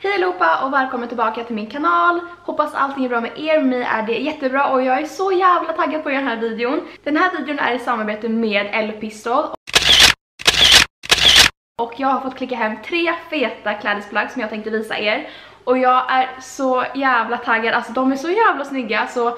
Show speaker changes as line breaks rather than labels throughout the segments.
Hej allihopa och välkommen tillbaka till min kanal. Hoppas allting är bra med er. Med mig är det jättebra och jag är så jävla taggad på den här videon. Den här videon är i samarbete med Elle-Pistol. Och jag har fått klicka hem 3 feta klädesplagg som jag tänkte visa er. Och jag är så jävla taggad, alltså de är så jävla snygga. Så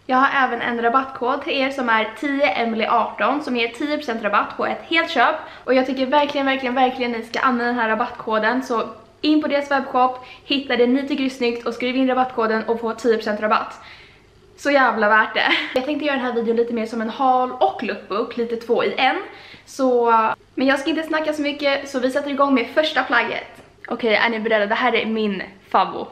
jag har även en rabattkod till er som är 10emily18 som ger 10% rabatt på ett helt köp. Och jag tycker verkligen ni ska använda den här rabattkoden. Så in på deras webbshop, hitta det ni tycker är snyggt och skriv in rabattkoden och få 10% rabatt. Så jävla värt det. Jag tänkte göra den här videon lite mer som en haul och lookbook, lite 2 i en. Så, men jag ska inte snacka så mycket så vi sätter igång med första plagget. Okej, är ni beredda? Det här är min favvo.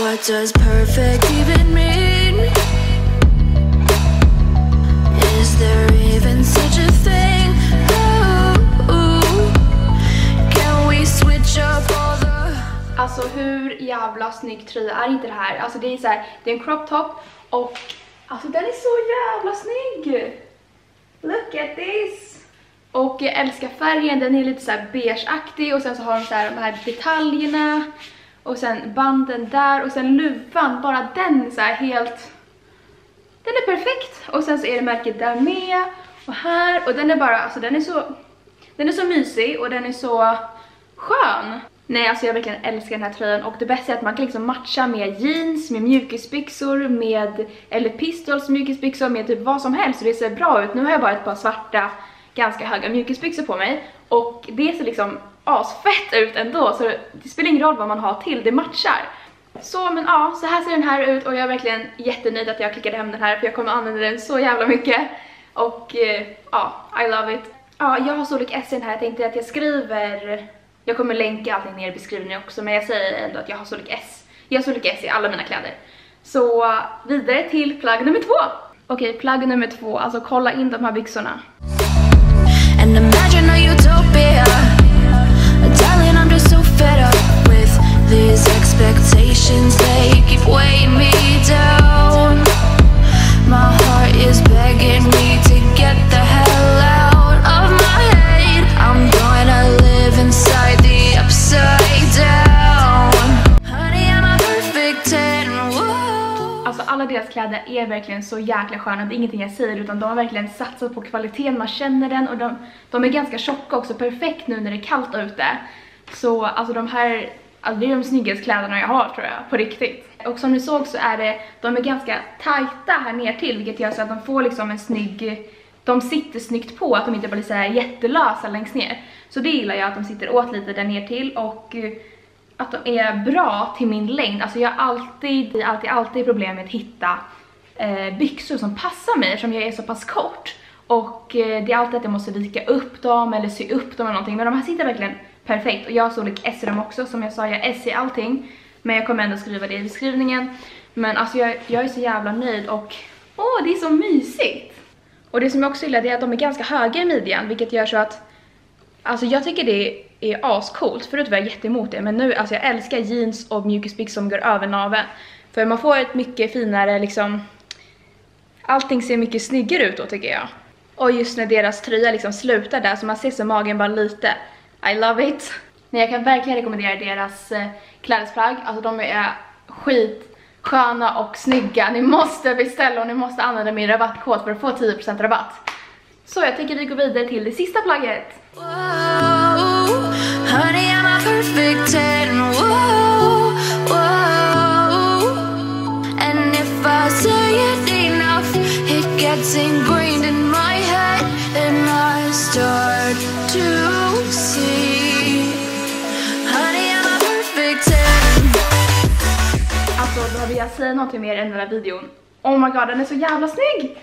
What does perfect even mean? Is there even such a thing? Ooh, can we switch up all the...
Alltså hur jävla snygg tröja är inte det här? Alltså det är så här, det är en crop top och alltså den är så jävla snygg. Look at this. Och jag älskar färgen, den är lite så här beigeaktig och sen så har de så här de här detaljerna och sen banden där och sen luvan, bara den är så här helt... Den är perfekt. Och sen så är det märket där med och här och den är bara, alltså den är så mysig och den är så skön. Nej, alltså jag verkligen älskar den här tröjan och det bästa är att man kan liksom matcha med jeans, med mjukisbyxor, med Elle-Pistols mjukisbyxor, med typ vad som helst. Så det ser bra ut. Nu har jag bara ett par svarta, ganska höga mjukisbyxor på mig och det ser liksom asfett ut ändå. Så det spelar ingen roll vad man har till, det matchar. Så men ja, så här ser den här ut och jag är verkligen jättenöjd att jag klickade hem den här för jag kommer använda den så jävla mycket. Och ja, I love it. Ja, jag har storlek S i den här. Jag tänkte att jag skriver... Jag kommer länka allting ner i beskrivningen också, men jag säger ändå att jag har storlek S. Jag har storlek S i alla mina kläder. Så vidare till plagg nummer 2. Okej, plagg nummer 2. Alltså kolla in de här byxorna.
And imagine a utopia. Darling, I'm just so fed up with these expectations. They keep weighing me down. My heart is begging me to get the hell out of my head. I'm gonna live inside the upside down. Honey, I'm a perfect 10. Whoa.
Alltså alla deras kläder är verkligen så jäkla sköna. Det är ingenting jag säger utan de har verkligen satsat på kvaliteten. Man känner den och de är ganska tjocka också. Perfekt nu när det är kallt ute. Så alltså de här... Alltså det är de snyggaste kläderna jag har tror jag, på riktigt. Och som ni såg så är de är ganska tajta här ner till, vilket gör så att de får liksom en snygg... De sitter snyggt på, att de inte bara blir så här jättelösa längst ner. Så det gillar jag, att de sitter åt lite där ner till och att de är bra till min längd. Alltså jag har alltid problem med att hitta byxor som passar mig eftersom jag är så pass kort. Och det är alltid att jag måste vika upp dem eller sy upp dem eller någonting. Men de här sitter verkligen perfekt. Och jag har storlek S i dem också. Som jag sa, jag har S i allting. Men jag kommer ändå skriva det i beskrivningen. Men alltså jag är så jävla nöjd. Och det är så mysigt. Och det som jag också gillar är att de är ganska höga i midjan. Vilket gör så att... Alltså jag tycker det är ascoolt. Förut var jag jätteemot det. Men nu, alltså jag älskar jeans och mjukisbyxor som går över naveln. För man får ett mycket finare liksom... Allting ser mycket snyggare ut då tycker jag. Och just när deras tröja liksom slutar där så man ser så magen bara lite. I love it. Nej, jag kan verkligen rekommendera deras klädesplagg. Alltså de är skitsköna och snygga. Ni måste beställa och ni måste använda min rabattkod för att få 10% rabatt. Så jag tänker vi går vidare till det sista plagget.
Whoa, honey, I'm a perfect 10. Whoa, whoa. And if I say it enough, it gets ingrained in my head, and I start to see. Honey, I'm a perfect 10.
Alltså, behöver jag säga någonting mer än den här videon? Oh my god, den är så jävla snygg!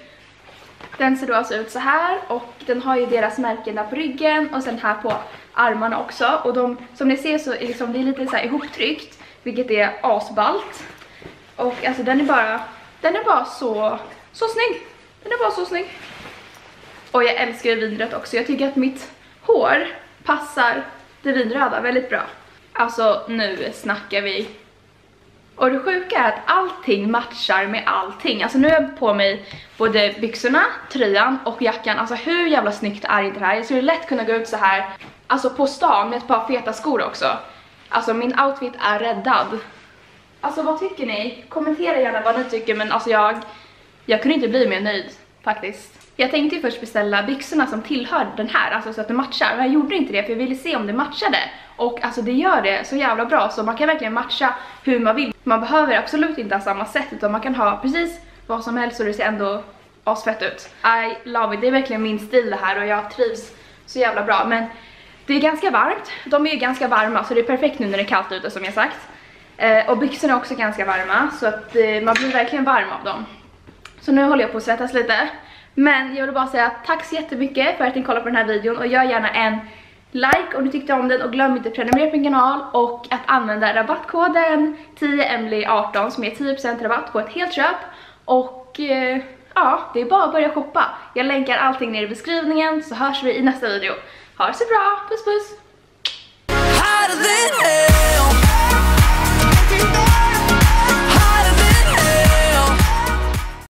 Den ser då alltså ut så här och den har ju deras märken där på ryggen och sen här på armarna också. Och som ni ser så är liksom, det är lite så här ihoptryckt, vilket är asballt. Och alltså den är bara så snygg. Den är bara så snygg. Och jag älskar vinrött också. Jag tycker att mitt hår passar det vinröda väldigt bra. Alltså nu snackar vi. Och det sjuka är att allting matchar med allting. Alltså nu har jag på mig både byxorna, tröjan och jackan. Alltså hur jävla snyggt är inte det här? Jag skulle lätt kunna gå ut så här, alltså på stan med ett par feta skor också. Alltså min outfit är räddad. Alltså vad tycker ni? Kommentera gärna vad ni tycker, men alltså jag kunde inte bli mer nöjd faktiskt. Jag tänkte ju först beställa byxorna som tillhör den här, alltså så att det matchar. Men jag gjorde inte det för jag ville se om det matchade. Och alltså det gör det så jävla bra, så man kan verkligen matcha hur man vill. Man behöver absolut inte ha samma sätt, utan man kan ha precis vad som helst och det ser ändå asfett ut. I love it, det är verkligen min stil det här och jag trivs så jävla bra. Men det är ganska varmt, de är ju ganska varma så det är perfekt nu när det är kallt ute som jag sagt. Och byxorna är också ganska varma så att man blir verkligen varm av dem. Så nu håller jag på att svettas lite. Men jag vill bara säga tack så jättemycket för att ni kollar på den här videon. Och gör gärna en like om du tyckte om den. Och glöm inte att prenumerera på min kanal. Och att använda rabattkoden 10emily18 som är 10% rabatt på ett helt köp. Och ja, det är bara att börja shoppa. Jag länkar allting ner i beskrivningen så hörs vi i nästa video. Ha det så bra, puss puss!